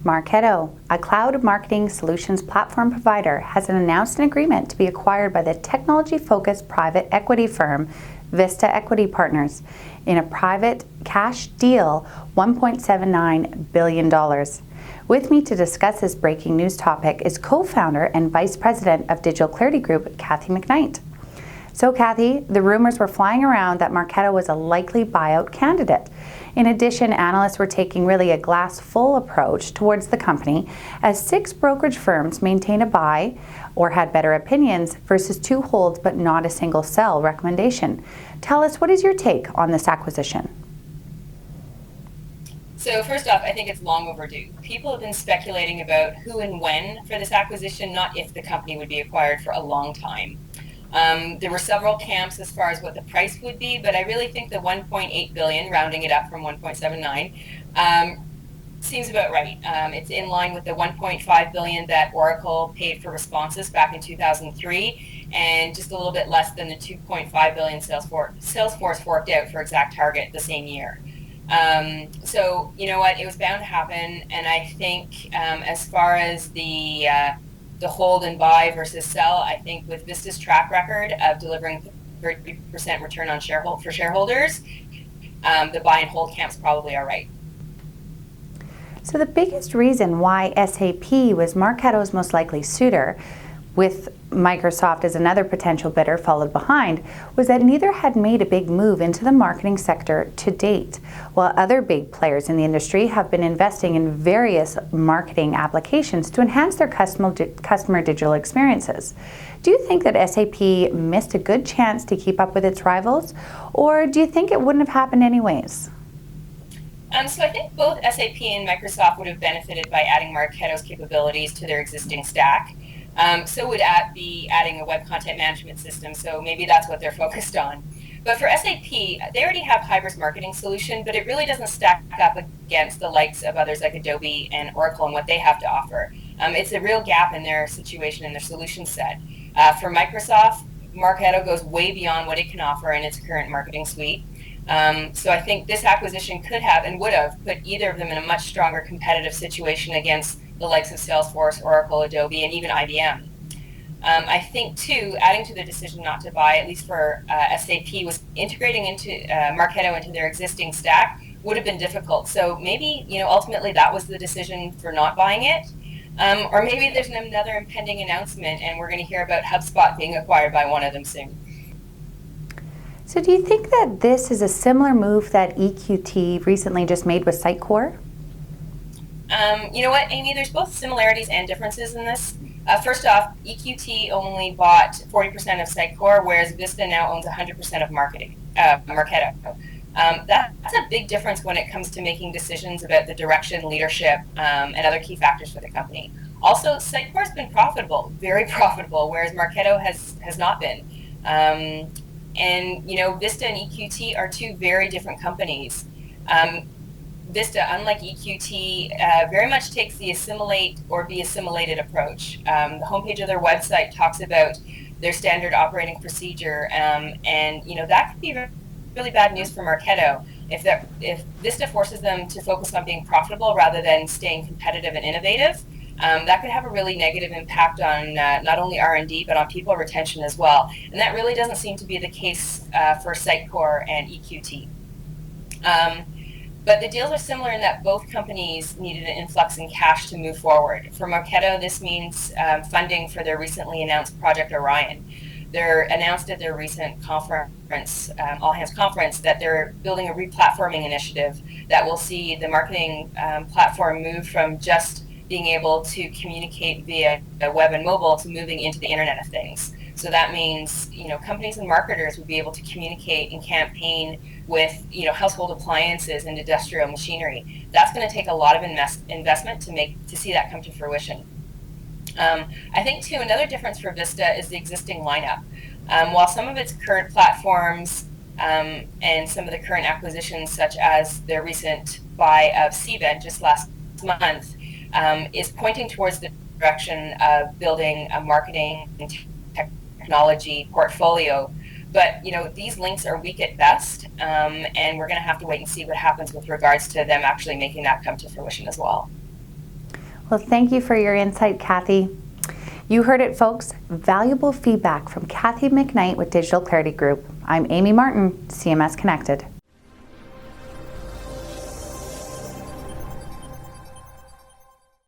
Marketo, a cloud marketing solutions platform provider, has announced an agreement to be acquired by the technology-focused private equity firm Vista Equity Partners in a private cash deal $1.79 billion. With me to discuss this breaking news topic is co-founder and vice president of Digital Clarity Group, Cathy McKnight. So Cathy, the rumors were flying around that Marketo was a likely buyout candidate. In addition, analysts were taking really a glass full approach towards the company, as 6 brokerage firms maintained a buy or had better opinions versus 2 holds but not a single sell recommendation. Tell us, what is your take on this acquisition? So first off, I think it's long overdue. People have been speculating about who and when for this acquisition, not if the company would be acquired, for a long time. There were several camps as far as what the price would be, but I really think the 1.8 billion, rounding it up from 1.79, seems about right. It's in line with the 1.5 billion that Oracle paid for responses back in 2003, and just a little bit less than the 2.5 billion Salesforce forked out for ExactTarget the same year. So you know what, it was bound to happen, and I think as far as the hold and buy versus sell, I think with Vista's track record of delivering 30% return on for shareholders, the buy and hold camps probably are right. So the biggest reason why SAP was Marketo's most likely suitor, with Microsoft as another potential bidder followed behind, was that neither had made a big move into the marketing sector to date, while other big players in the industry have been investing in various marketing applications to enhance their customer digital experiences. Do you think that SAP missed a good chance to keep up with its rivals, or do you think it wouldn't have happened anyways? So I think both SAP and Microsoft would have benefited by adding Marketo's capabilities to their existing stack. So would be adding a web content management system, so maybe that's what they're focused on. But for SAP, they already have Hyber's marketing solution, but it really doesn't stack up against the likes of others like Adobe and Oracle and what they have to offer. It's a real gap in their situation and their solution set. For Microsoft, Marketo goes way beyond what it can offer in its current marketing suite. So I think this acquisition could have and would have put either of them in a much stronger competitive situation against the likes of Salesforce, Oracle, Adobe, and even IBM. I think, too, adding to the decision not to buy, at least for SAP, was integrating into Marketo into their existing stack would have been difficult. So maybe, ultimately that was the decision for not buying it. Or maybe there's another impending announcement and we're going to hear about HubSpot being acquired by one of them soon. So do you think that this is a similar move that EQT recently just made with Sitecore? You know what, Amy, there's both similarities and differences in this. First off, EQT only bought 40% of Sitecore, whereas Vista now owns 100% of Marketo. That's a big difference when it comes to making decisions about the direction, leadership, and other key factors for the company. Also, Sitecore has been profitable, very profitable, whereas Marketo has not been. And Vista and EQT are 2 very different companies. Vista, unlike EQT, very much takes the assimilate or be assimilated approach. The homepage of their website talks about their standard operating procedure, and that could be really bad news for Marketo. If Vista forces them to focus on being profitable rather than staying competitive and innovative, that could have a really negative impact on not only R&D but on people retention as well. And that really doesn't seem to be the case for Sitecore and EQT. But the deals are similar in that both companies needed an influx in cash to move forward. For Marketo, this means funding for their recently announced Project Orion. They're announced at their recent conference, All Hands Conference, that they're building a re-platforming initiative that will see the marketing platform move from just being able to communicate via web and mobile to moving into the Internet of Things. So that means, companies and marketers would be able to communicate and campaign with, household appliances and industrial machinery. That's going to take a lot of investment to see that come to fruition. I think, too, another difference for Vista is the existing lineup. While some of its current platforms and some of the current acquisitions, such as their recent buy of Cvent just last month, is pointing towards the direction of building a marketing and technology portfolio. But these links are weak at best, and we're going to have to wait and see what happens with regards to them actually making that come to fruition as well. Well, thank you for your insight, Cathy. You heard it, folks. Valuable feedback from Cathy McKnight with Digital Clarity Group. I'm Amy Martin, CMS Connected.